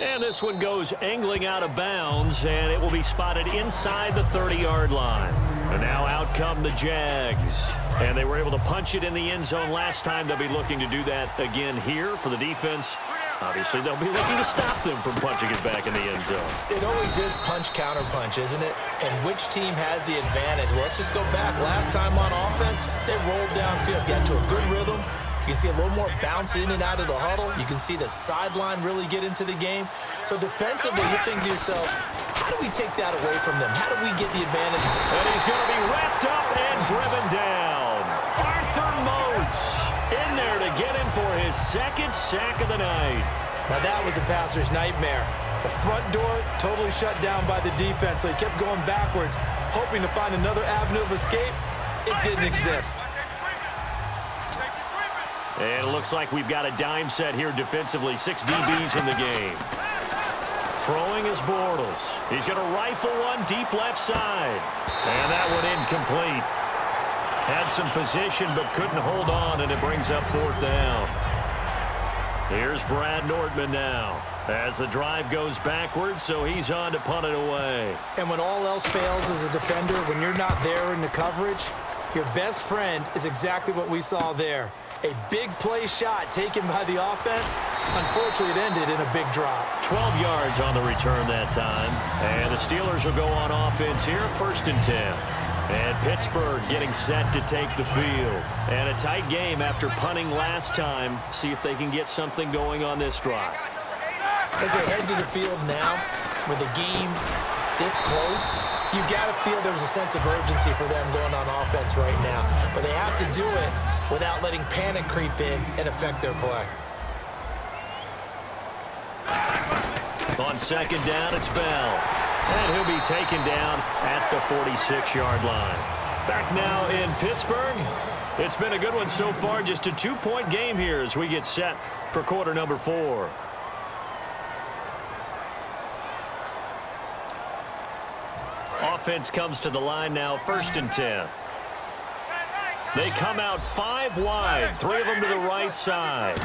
And this one goes angling out of bounds, and it will be spotted inside the 30-yard line. And now out come the Jags. And they were able to punch it in the end zone last time. They'll be looking to do that again here for the defense. Obviously, they'll be looking to stop them from punching it back in the end zone. It always is punch-counter-punch, isn't it? And which team has the advantage? Well, let's just go back. Last time on offense, they rolled downfield, got into a good rhythm. You can see a little more bounce in and out of the huddle. You can see the sideline really get into the game. So defensively, you think to yourself, how do we take that away from them? How do we get the advantage? And he's going to be wrapped up and driven down. Arthur Moats in there to get him for his second sack of the night. Now that was a passer's nightmare. The front door totally shut down by the defense, so he kept going backwards, hoping to find another avenue of escape. It didn't exist. And it looks like we've got a dime set here defensively. 6 DBs in the game. Throwing is Bortles. He's going to rifle one deep left side. And that one incomplete. Had some position but couldn't hold on, and it brings up 4th down. Here's Brad Nordman now as the drive goes backwards, so he's on to punt it away. And when all else fails as a defender, when you're not there in the coverage, your best friend is exactly what we saw there. A big play shot taken by the offense. Unfortunately, it ended in a big drop. 12 yards on the return that time. And the Steelers will go on offense here, 1st and 10. And Pittsburgh getting set to take the field. And a tight game after punting last time. See if they can get something going on this drive. As they head to the field now, with the game this close, you've got to feel there's a sense of urgency for them going on offense right now. But they have to do it without letting panic creep in and affect their play. On 2nd down, it's Bell. And he'll be taken down at the 46-yard line. Back now in Pittsburgh. It's been a good one so far. Just a 2-point game here as we get set for quarter number 4. Offense comes to the line now, 1st and 10. They come out 5 wide, 3 of them to the right side.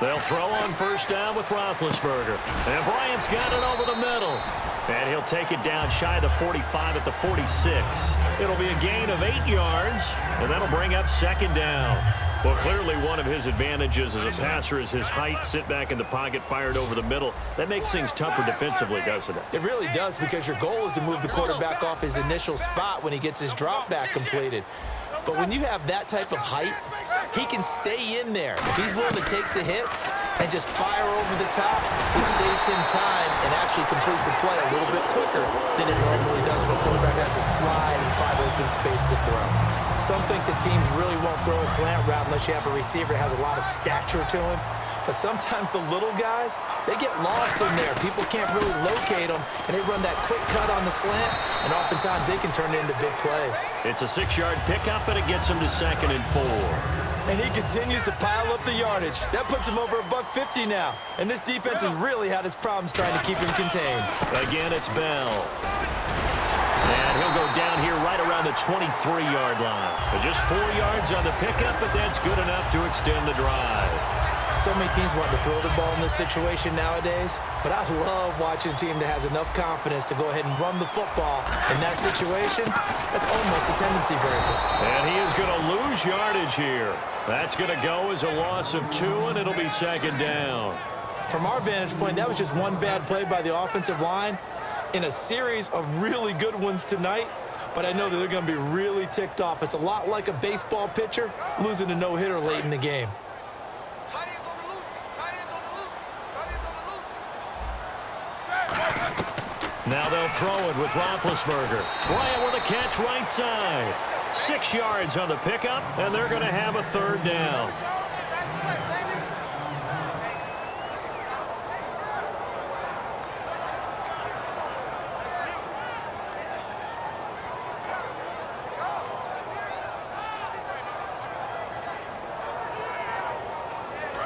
They'll throw on 1st down with Roethlisberger. And Bryant's got it over the middle. And he'll take it down shy of the 45 at the 46. It'll be a gain of 8 yards, and that'll bring up 2nd down. Well, clearly one of his advantages as a passer is his height. Sit back in the pocket, fired over the middle. That makes things tougher defensively, doesn't it? It really does, because your goal is to move the quarterback off his initial spot when he gets his drop back completed. But when you have that type of height, he can stay in there. If he's willing to take the hits and just fire over the top, which saves him time and actually completes a play a little bit quicker than it normally does for a quarterback that has to slide and find open space to throw. Some think that teams really won't throw a slant route unless you have a receiver that has a lot of stature to him. But sometimes the little guys, they get lost in there. People can't really locate them, and they run that quick cut on the slant, and oftentimes they can turn it into big plays. It's a 6-yard pickup, and it gets him to 2nd and 4. And he continues to pile up the yardage. That puts him over $150 now. And this defense has really had its problems trying to keep him contained. Again, it's Bell. And he'll go down here right around the 23-yard line. But just 4 yards on the pickup, but that's good enough to extend the drive. So many teams want to throw the ball in this situation nowadays, but I love watching a team that has enough confidence to go ahead and run the football. In that situation, that's almost a tendency breaker. And he is going to lose yardage here. That's going to go as a loss of 2, and it'll be 2nd down. From our vantage point, that was just one bad play by the offensive line in a series of really good ones tonight, but I know that they're going to be really ticked off. It's a lot like a baseball pitcher losing a no-hitter late in the game. Now they'll throw it with Roethlisberger. Bryant with a catch right side. 6 yards on the pickup, and they're going to have a 3rd down.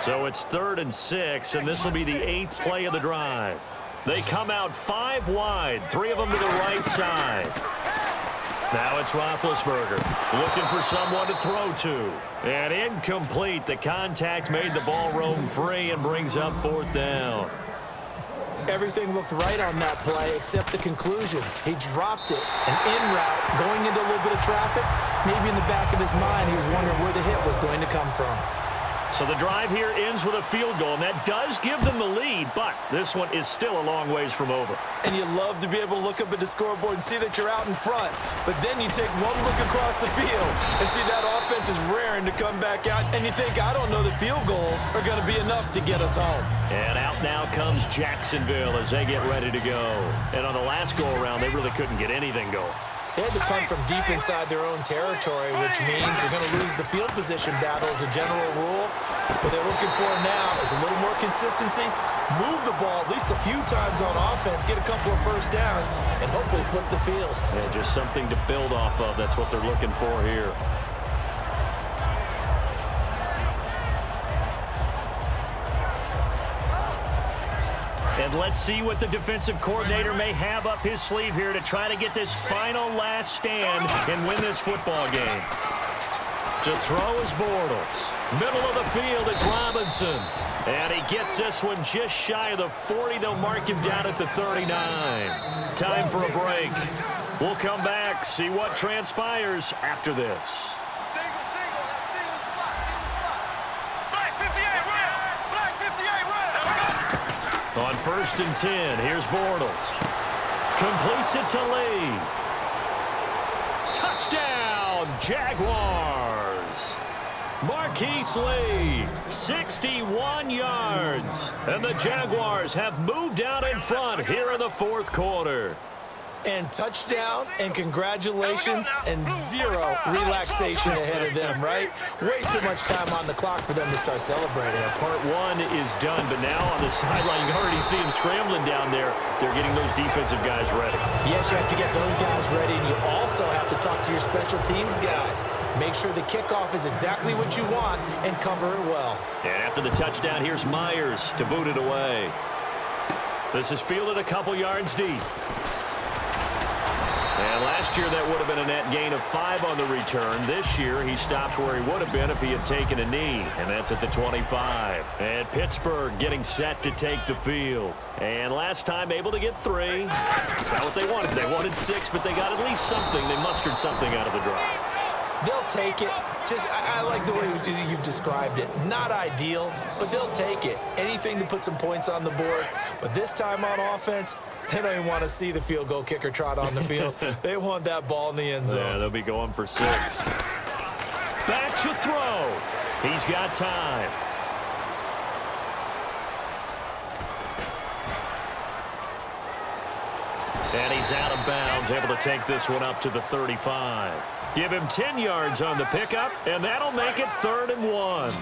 So it's 3rd and 6, and this will be the 8th play of the drive. They come out 5 wide, 3 of them to the right side. Now it's Roethlisberger looking for someone to throw to. And incomplete. The contact made the ball roam free and brings up 4th down. Everything looked right on that play except the conclusion. He dropped it, an in route, going into a little bit of traffic. Maybe in the back of his mind, he was wondering where the hit was going to come from. So the drive here ends with a field goal, and that does give them the lead, but this one is still a long ways from over. And you love to be able to look up at the scoreboard and see that you're out in front, but then you take one look across the field and see that offense is raring to come back out, and you think, I don't know that field goals are going to be enough to get us home. And out now comes Jacksonville as they get ready to go. And on the last go-around, they really couldn't get anything going. They had to punt from deep inside their own territory, which means you're going to lose the field position battle as a general rule. What they're looking for now is a little more consistency, move the ball at least a few times on offense, get a couple of first downs, and hopefully flip the field. Yeah, just something to build off of. That's what they're looking for here. And let's see what the defensive coordinator may have up his sleeve here to try to get this final last stand and win this football game. To throw is Bortles. Middle of the field, it's Robinson. And he gets this one just shy of the 40. They'll mark him down at the 39. Time for a break. We'll come back, see what transpires after this. On 1st and 10, here's Bortles. Completes it to Lee. Touchdown, Jaguars. Marquise Lee, 61 yards. And the Jaguars have moved out in front here in the 4th quarter. And touchdown, and congratulations, and zero relaxation ahead of them, right? Way too much time on the clock for them to start celebrating. Yeah, part one is done, but now on the sideline, you can already see them scrambling down there. They're getting those defensive guys ready. Yes, you have to get those guys ready, and you also have to talk to your special teams guys. Make sure the kickoff is exactly what you want and cover it well. And after the touchdown, here's Myers to boot it away. This is fielded a couple yards deep. And last year, that would have been a net gain of 5 on the return. This year, he stopped where he would have been if he had taken a knee, and that's at the 25. And Pittsburgh getting set to take the field. And last time, able to get 3. That's not what they wanted. They wanted 6, but they got at least something. They mustered something out of the drive. They'll take it. I like the way you've described it. Not ideal, but they'll take it. Anything to put some points on the board. But this time on offense, they don't even want to see the field goal kicker trot on the field. They want that ball in the end zone. Yeah, they'll be going for 6. Back to throw. He's got time. And he's out of bounds, able to take this one up to the 35. Give him 10 yards on the pickup, and that'll make it 3rd and 1.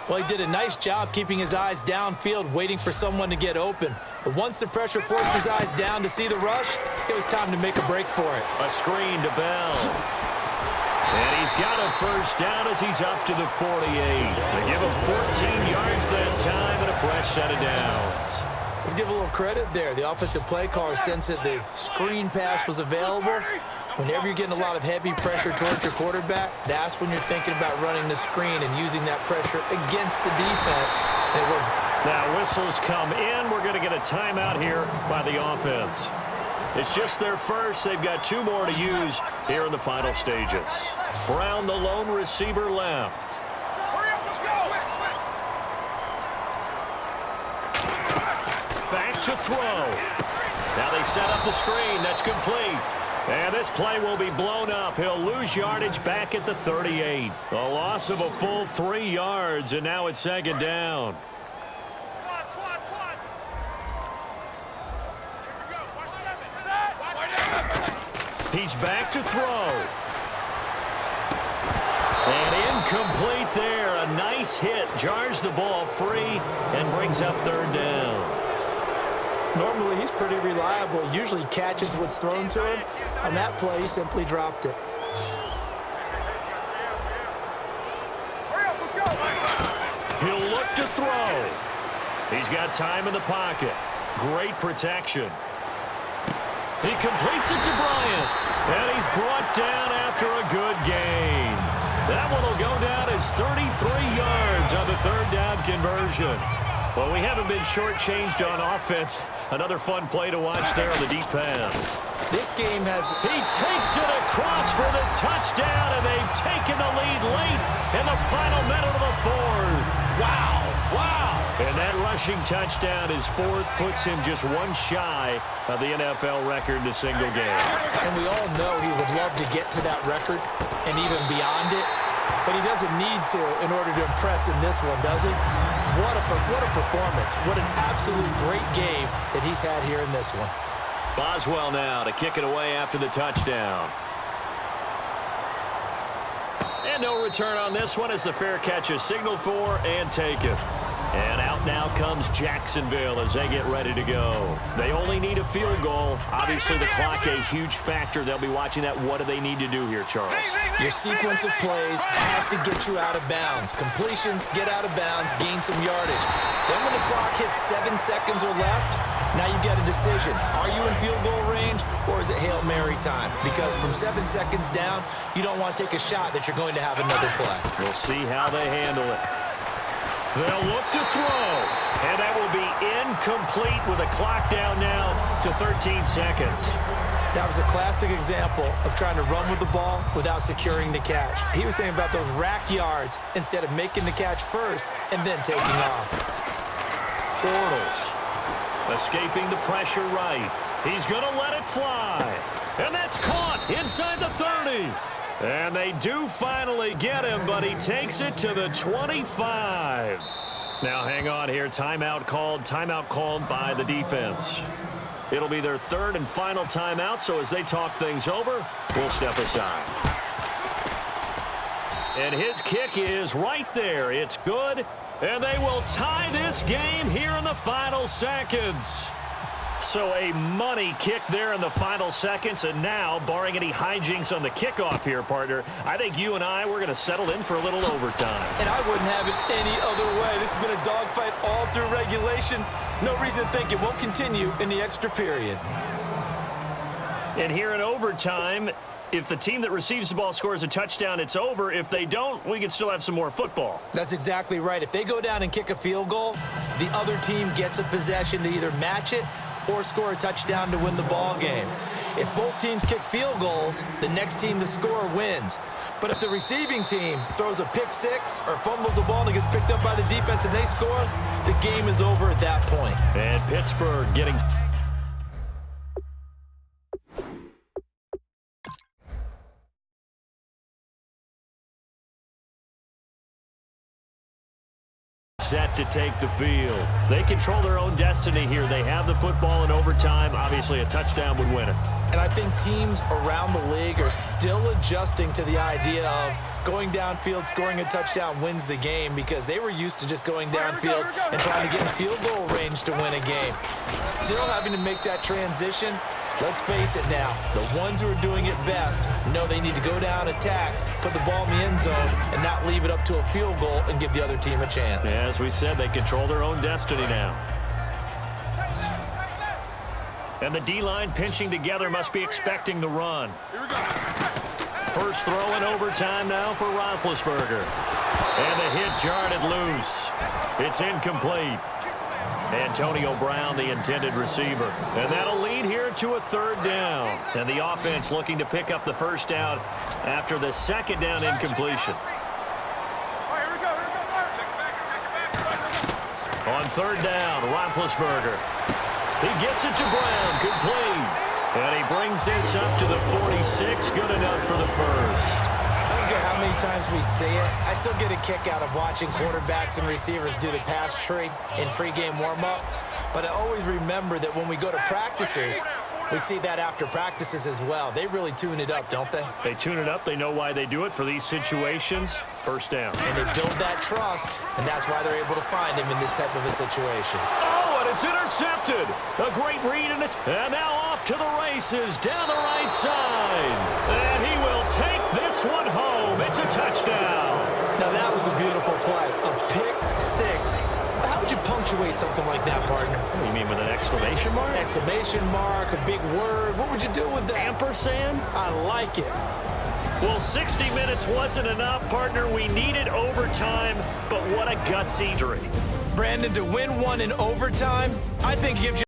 Well, he did a nice job keeping his eyes downfield, waiting for someone to get open. But once the pressure forced his eyes down to see the rush, it was time to make a break for it. A screen to Bell. And he's got a first down as he's up to the 48. They give him 14 yards that time and a fresh set of downs. Let's give a little credit there. The offensive play caller sensed that the screen pass was available. Whenever you're getting a lot of heavy pressure towards your quarterback, that's when you're thinking about running the screen and using that pressure against the defense. And it worked. Now whistles come in. We're going to get a timeout here by the offense. It's just their first. They've got 2 more to use here in the final stages. Brown, the lone receiver, left. Back to throw. Now they set up the screen. That's complete. And this play will be blown up. He'll lose yardage back at the 38. A loss of a full 3 yards, and now it's 2nd down. He's back to throw. And incomplete there. A nice hit. Jars the ball free and brings up 3rd down. Normally, he's pretty reliable. Usually catches what's thrown to him. On that play, he simply dropped it. He'll look to throw. He's got time in the pocket. Great protection. He completes it to Bryant. And he's brought down after a good gain. That one will go down as 33 yards on the 3rd down conversion. Well, we haven't been shortchanged on offense. Another fun play to watch there on the deep pass. This game has... He takes it across for the touchdown, and they've taken the lead late in the final minute of the fourth. Wow. Wow. And that rushing touchdown, his fourth, puts him just one shy of the NFL record in a single game. And we all know he would love to get to that record and even beyond it, but he doesn't need to in order to impress in this one, does he? What a performance. What an absolute great game that he's had here in this one. Boswell now to kick it away after the touchdown. And no return on this one as the fair catch is signaled for and taken. And out now comes Jacksonville as they get ready to go. They only need a field goal. Obviously, the clock a huge factor. They'll be watching that. What do they need to do here, Charles? Your sequence of plays has to get you out of bounds. Completions, get out of bounds, gain some yardage. Then when the clock hits 7 seconds or left, now you get a decision. Are you in field goal range or is it Hail Mary time? Because from 7 seconds down, you don't want to take a shot that you're going to have another play. We'll see how they handle it. They'll look to throw, and that will be incomplete with a clock down now to 13 seconds. That was a classic example of trying to run with the ball without securing the catch. He was thinking about those rack yards instead of making the catch first and then taking off. Bortles escaping the pressure right. He's going to let it fly, and that's caught inside the 30. And they do finally get him, but he takes it to the 25. Now, hang on here. Timeout called by the defense. It'll be their third and final timeout, so as they talk things over, we'll step aside. And his kick is right there. It's good, and they will tie this game here in the final seconds. So a money kick there in the final seconds, and now, barring any hijinks on the kickoff here, partner, I think you and we're going to settle in for a little overtime. And I wouldn't have it any other way. This has been a dogfight all through regulation. No reason to think it won't continue in the extra period. And here in overtime, if the team that receives the ball scores a touchdown, it's over. If they don't, we can still have some more football. That's exactly right. If they go down and kick a field goal, the other team gets a possession to either match it or score a touchdown to win the ball game. If both teams kick field goals, the next team to score wins. But if the receiving team throws a pick six or fumbles the ball and it gets picked up by the defense and they score, the game is over at that point. And Pittsburgh getting set to take the field. They control their own destiny here. They have the football in overtime. Obviously, a touchdown would win it. And I think teams around the league are still adjusting to the idea of going downfield, scoring a touchdown wins the game, because they were used to just going downfield and trying to get in field goal range to win a game. Still having to make that transition. Let's face it now, the ones who are doing it best know they need to go down, attack, put the ball in the end zone, and not leave it up to a field goal and give the other team a chance. Yeah, as we said, they control their own destiny now. And the D-line pinching together must be expecting the run. First throw in overtime now for Roethlisberger. And the hit jarred it loose. It's incomplete. Antonio Brown, the intended receiver. And that'll lead here to a third down. And the offense looking to pick up the first down after the second down incompletion. On third down, Roethlisberger. He gets it to Brown, complete. And he brings this up to the 46, good enough for the first. I don't care how many times we see it, I still get a kick out of watching quarterbacks and receivers do the pass tree in pregame warm-up. But I always remember that when we go to practices, we see that after practices as well. They really tune it up, don't they? They tune it up. They know why they do it for these situations. First down. And they build that trust, and that's why they're able to find him in this type of a situation. Oh, and it's intercepted. A great read, and now off to the races down the right side. And he will take this one home. It's a touchdown. Now, that was a beautiful play. A pick six. How would you punctuate something like that, partner? What do you mean, with an exclamation mark? Exclamation mark, a big word. What would you do with that? Ampersand? I like it. Well, 60 minutes wasn't enough, partner. We needed overtime, but what a gutsy injury. Brandon, to win one in overtime, I think gives you